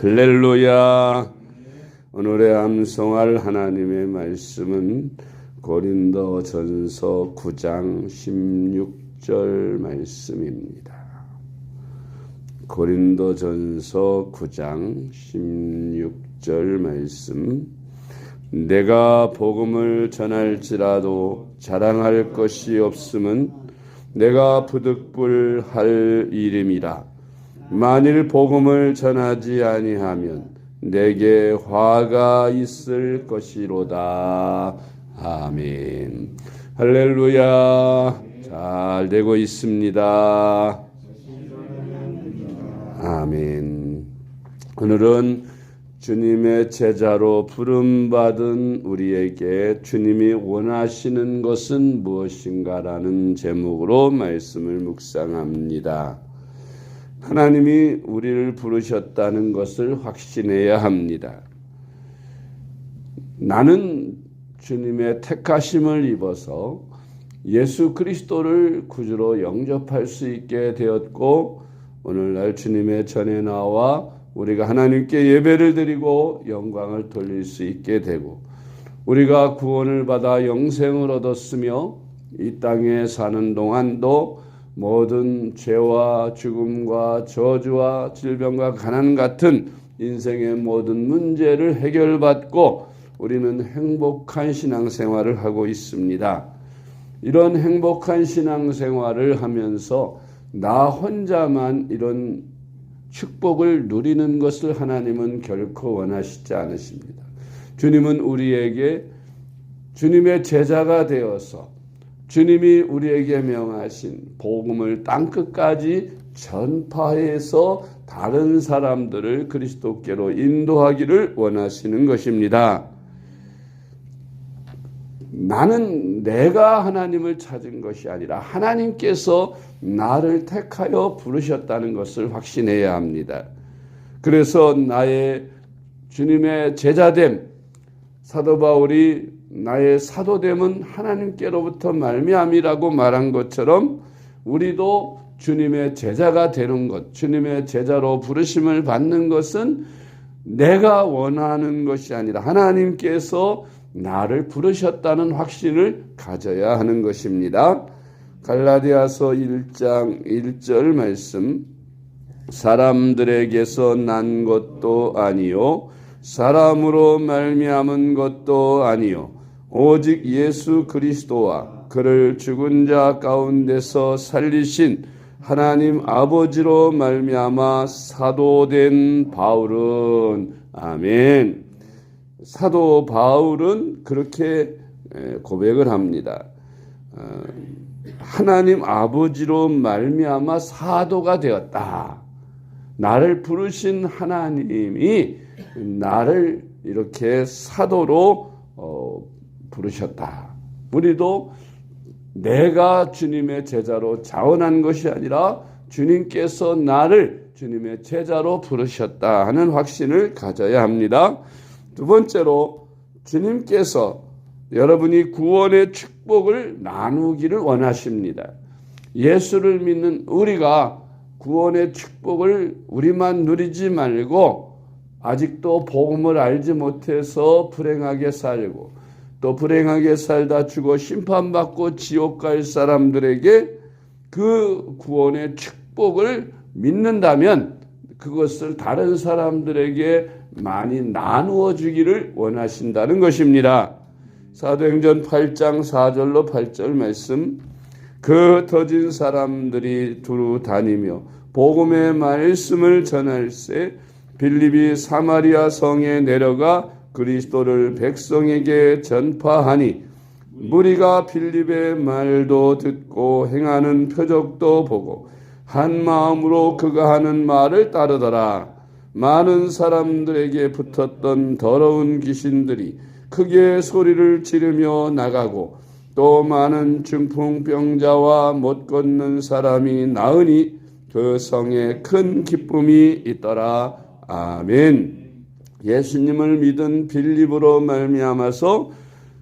할렐루야. 오늘의 암송할 하나님의 말씀은 고린도전서 9장 16절 말씀입니다. 고린도전서 9장 16절 말씀. 내가 복음을 전할지라도 자랑할 것이 없음은 내가 부득불할 일임이라. 만일 복음을 전하지 아니하면 내게 화가 있을 것이로다. 아멘. 할렐루야. 잘 되고 있습니다. 아멘. 오늘은 주님의 제자로 부름받은 우리에게 주님이 원하시는 것은 무엇인가라는 제목으로 말씀을 묵상합니다. 하나님이 우리를 부르셨다는 것을 확신해야 합니다. 나는 주님의 택하심을 입어서 예수 그리스도를 구주로 영접할 수 있게 되었고, 오늘날 주님의 전에 나와 우리가 하나님께 예배를 드리고 영광을 돌릴 수 있게 되고, 우리가 구원을 받아 영생을 얻었으며 이 땅에 사는 동안도 모든 죄와 죽음과 저주와 질병과 가난 같은 인생의 모든 문제를 해결받고 우리는 행복한 신앙생활을 하고 있습니다. 이런 행복한 신앙생활을 하면서 나 혼자만 이런 축복을 누리는 것을 하나님은 결코 원하시지 않으십니다. 주님은 우리에게 주님의 제자가 되어서 주님이 우리에게 명하신 복음을 땅끝까지 전파해서 다른 사람들을 그리스도께로 인도하기를 원하시는 것입니다. 나는 내가 하나님을 찾은 것이 아니라 하나님께서 나를 택하여 부르셨다는 것을 확신해야 합니다. 그래서 나의 주님의 제자됨, 사도 바울이 나의 사도됨은 하나님께로부터 말미암이라고 말한 것처럼 우리도 주님의 제자가 되는 것, 주님의 제자로 부르심을 받는 것은 내가 원하는 것이 아니라 하나님께서 나를 부르셨다는 확신을 가져야 하는 것입니다. 갈라디아서 1장 1절 말씀. 사람들에게서 난 것도 아니요 사람으로 말미암은 것도 아니요 오직 예수 그리스도와 그를 죽은 자 가운데서 살리신 하나님 아버지로 말미암아 사도된 바울은, 아멘. 사도 바울은 그렇게 고백을 합니다. 하나님 아버지로 말미암아 사도가 되었다. 나를 부르신 하나님이 나를 이렇게 사도로 부르셨다. 우리도 내가 주님의 제자로 자원한 것이 아니라 주님께서 나를 주님의 제자로 부르셨다 하는 확신을 가져야 합니다. 두 번째로, 주님께서 여러분이 구원의 축복을 나누기를 원하십니다. 예수를 믿는 우리가 구원의 축복을 우리만 누리지 말고 아직도 복음을 알지 못해서 불행하게 살고 또 불행하게 살다 죽어 심판받고 지옥 갈 사람들에게 그 구원의 축복을 믿는다면 그것을 다른 사람들에게 많이 나누어 주기를 원하신다는 것입니다. 사도행전 8장 4절로 8절 말씀. 그 흩어진 사람들이 두루 다니며 복음의 말씀을 전할세 빌립이 사마리아 성에 내려가 그리스도를 백성에게 전파하니 무리가 빌립의 말도 듣고 행하는 표적도 보고 한 마음으로 그가 하는 말을 따르더라. 많은 사람들에게 붙었던 더러운 귀신들이 크게 소리를 지르며 나가고 또 많은 중풍병자와 못 걷는 사람이 나으니 그 성에 큰 기쁨이 있더라. 아멘. 예수님을 믿은 빌립으로 말미암아서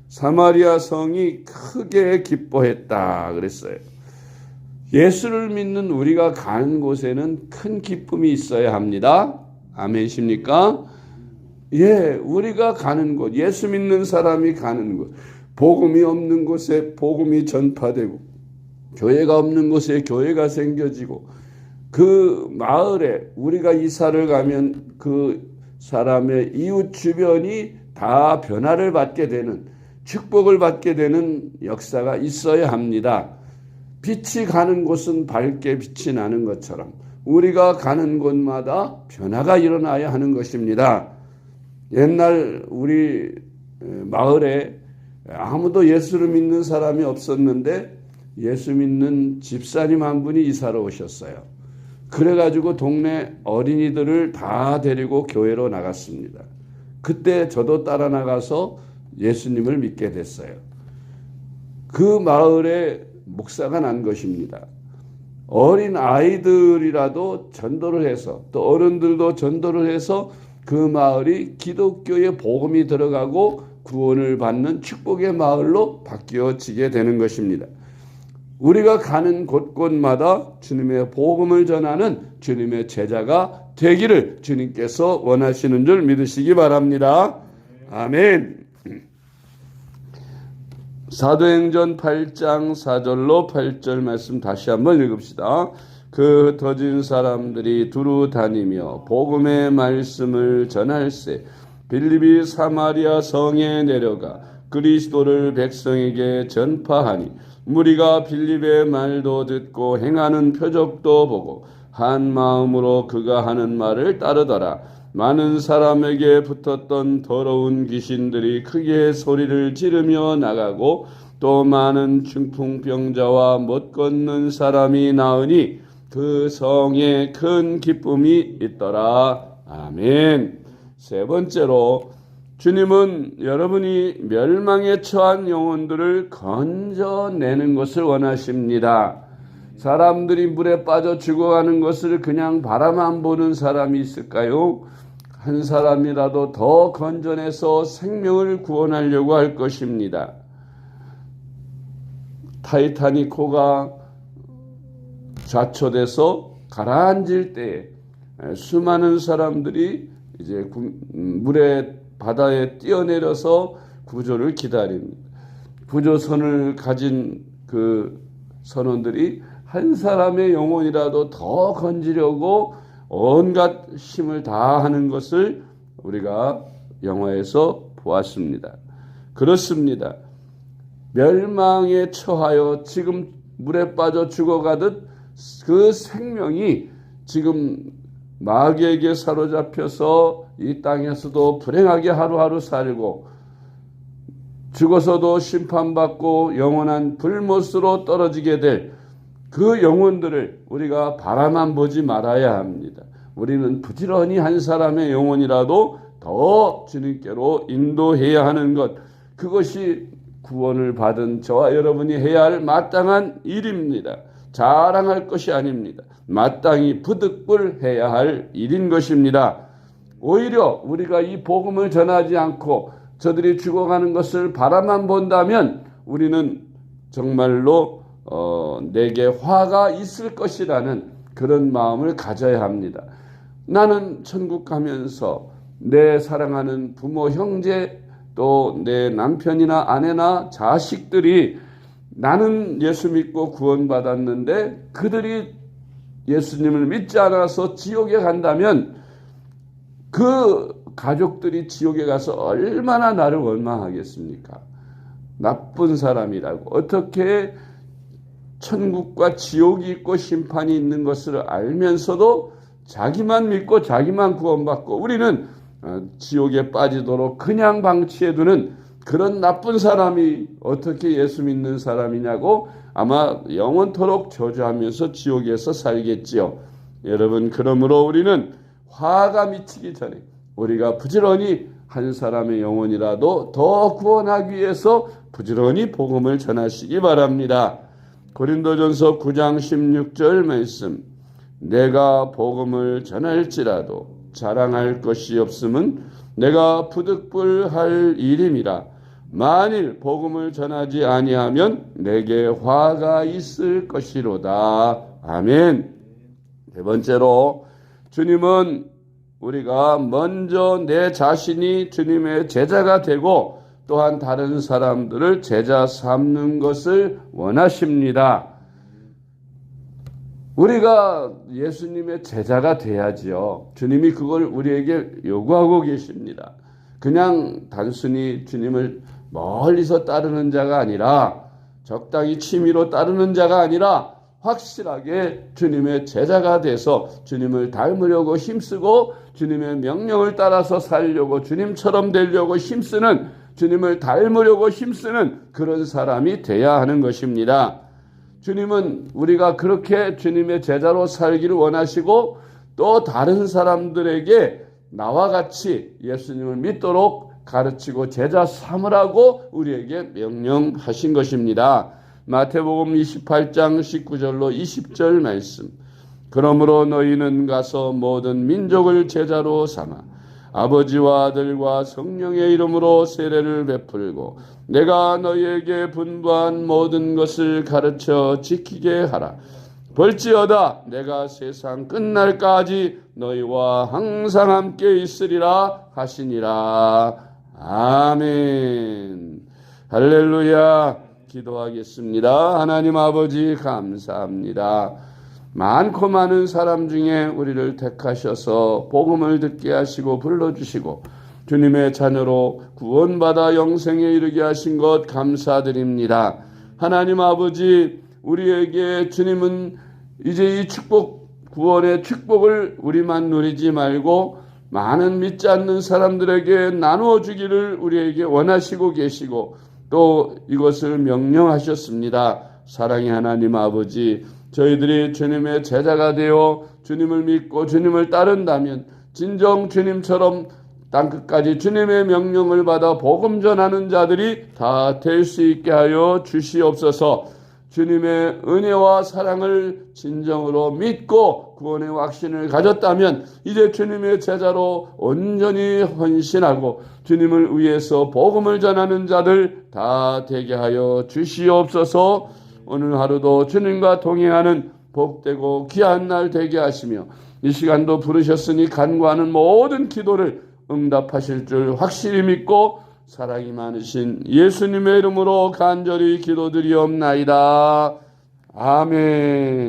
사마리아 성이 크게 기뻐했다 그랬어요. 예수를 믿는 우리가 가는 곳에는 큰 기쁨이 있어야 합니다. 아멘이십니까? 예, 우리가 가는 곳, 예수 믿는 사람이 가는 곳, 복음이 없는 곳에 복음이 전파되고 교회가 없는 곳에 교회가 생겨지고 그 마을에 우리가 이사를 가면 그 사람의 이웃 주변이 다 변화를 받게 되는, 축복을 받게 되는 역사가 있어야 합니다. 빛이 가는 곳은 밝게 빛이 나는 것처럼 우리가 가는 곳마다 변화가 일어나야 하는 것입니다. 옛날 우리 마을에 아무도 예수를 믿는 사람이 없었는데 예수 믿는 집사님 한 분이 이사를 오셨어요. 그래가지고 동네 어린이들을 다 데리고 교회로 나갔습니다. 그때 저도 따라 나가서 예수님을 믿게 됐어요. 그 마을에 목사가 난 것입니다. 어린 아이들이라도 전도를 해서 또 어른들도 전도를 해서 그 마을이 기독교의 복음이 들어가고 구원을 받는 축복의 마을로 바뀌어지게 되는 것입니다. 우리가 가는 곳곳마다 주님의 복음을 전하는 주님의 제자가 되기를 주님께서 원하시는 줄 믿으시기 바랍니다. 아멘. 사도행전 8장 4절로 8절 말씀 다시 한번 읽읍시다. 그 흩어진 사람들이 두루 다니며 복음의 말씀을 전할세 빌립이 사마리아 성에 내려가 그리스도를 백성에게 전파하니 무리가 빌립의 말도 듣고 행하는 표적도 보고 한 마음으로 그가 하는 말을 따르더라. 많은 사람에게 붙었던 더러운 귀신들이 크게 소리를 지르며 나가고 또 많은 중풍병자와 못 걷는 사람이 나으니 그 성에 큰 기쁨이 있더라. 아멘. 세 번째로 주님은 여러분이 멸망에 처한 영혼들을 건져내는 것을 원하십니다. 사람들이 물에 빠져 죽어가는 것을 그냥 바라만 보는 사람이 있을까요? 한 사람이라도 더 건져내서 생명을 구원하려고 할 것입니다. 타이타닉호가 좌초돼서 가라앉을 때에 수많은 사람들이 이제 물에 바다에 뛰어내려서 구조를 기다립니다. 구조선을 가진 그 선원들이 한 사람의 영혼이라도 더 건지려고 온갖 힘을 다하는 것을 우리가 영화에서 보았습니다. 그렇습니다. 멸망에 처하여 지금 물에 빠져 죽어가듯 그 생명이 지금 마귀에게 사로잡혀서 이 땅에서도 불행하게 하루하루 살고 죽어서도 심판받고 영원한 불못으로 떨어지게 될 그 영혼들을 우리가 바라만 보지 말아야 합니다. 우리는 부지런히 한 사람의 영혼이라도 더 주님께로 인도해야 하는 것, 그것이 구원을 받은 저와 여러분이 해야 할 마땅한 일입니다. 자랑할 것이 아닙니다. 마땅히 부득불해야 할 일인 것입니다. 오히려 우리가 이 복음을 전하지 않고 저들이 죽어가는 것을 바라만 본다면 우리는 정말로 내게 화가 있을 것이라는 그런 마음을 가져야 합니다. 나는 천국 가면서 내 사랑하는 부모, 형제, 또 내 남편이나 아내나 자식들이 나는 예수 믿고 구원받았는데 그들이 예수님을 믿지 않아서 지옥에 간다면 그 가족들이 지옥에 가서 얼마나 나를 원망하겠습니까? 나쁜 사람이라고. 어떻게 천국과 지옥이 있고 심판이 있는 것을 알면서도 자기만 믿고 자기만 구원받고 우리는 지옥에 빠지도록 그냥 방치해두는 그런 나쁜 사람이 어떻게 예수 믿는 사람이냐고 아마 영원토록 저주하면서 지옥에서 살겠지요. 여러분, 그러므로 우리는 화가 미치기 전에 우리가 부지런히 한 사람의 영혼이라도 더 구원하기 위해서 부지런히 복음을 전하시기 바랍니다. 고린도전서 9장 16절 말씀, 내가 복음을 전할지라도 자랑할 것이 없음은 내가 부득불할 일임이라. 만일 복음을 전하지 아니하면 내게 화가 있을 것이로다. 아멘. 네 번째로 주님은 우리가 먼저 내 자신이 주님의 제자가 되고 또한 다른 사람들을 제자 삼는 것을 원하십니다. 우리가 예수님의 제자가 돼야지요. 주님이 그걸 우리에게 요구하고 계십니다. 그냥 단순히 주님을 멀리서 따르는 자가 아니라, 적당히 취미로 따르는 자가 아니라 확실하게 주님의 제자가 돼서 주님을 닮으려고 힘쓰고 주님의 명령을 따라서 살려고, 주님처럼 되려고 힘쓰는, 주님을 닮으려고 힘쓰는 그런 사람이 돼야 하는 것입니다. 주님은 우리가 그렇게 주님의 제자로 살기를 원하시고 또 다른 사람들에게 나와 같이 예수님을 믿도록 가르치고 제자 삼으라고 우리에게 명령하신 것입니다. 마태복음 28장 19절로 20절 말씀. 그러므로 너희는 가서 모든 민족을 제자로 삼아 아버지와 아들과 성령의 이름으로 세례를 베풀고 내가 너희에게 분부한 모든 것을 가르쳐 지키게 하라. 볼지어다 내가 세상 끝날까지 너희와 항상 함께 있으리라 하시니라. 아멘. 할렐루야. 기도하겠습니다. 하나님 아버지 감사합니다. 많고 많은 사람 중에 우리를 택하셔서 복음을 듣게 하시고 불러주시고 주님의 자녀로 구원받아 영생에 이르게 하신 것 감사드립니다. 하나님 아버지, 우리에게 주님은 이제 이 축복, 구원의 축복을 우리만 누리지 말고 많은 믿지 않는 사람들에게 나누어 주기를 우리에게 원하시고 계시고 또 이것을 명령하셨습니다. 사랑의 하나님 아버지, 저희들이 주님의 제자가 되어 주님을 믿고 주님을 따른다면 진정 주님처럼 땅끝까지 주님의 명령을 받아 복음 전하는 자들이 다 될 수 있게 하여 주시옵소서. 주님의 은혜와 사랑을 진정으로 믿고 구원의 확신을 가졌다면 이제 주님의 제자로 온전히 헌신하고 주님을 위해서 복음을 전하는 자들 다 되게 하여 주시옵소서. 오늘 하루도 주님과 동행하는 복되고 귀한 날 되게 하시며 이 시간도 부르셨으니 간구하는 모든 기도를 응답하실 줄 확실히 믿고 사랑이 많으신 예수님의 이름으로 간절히 기도드리옵나이다. 아멘.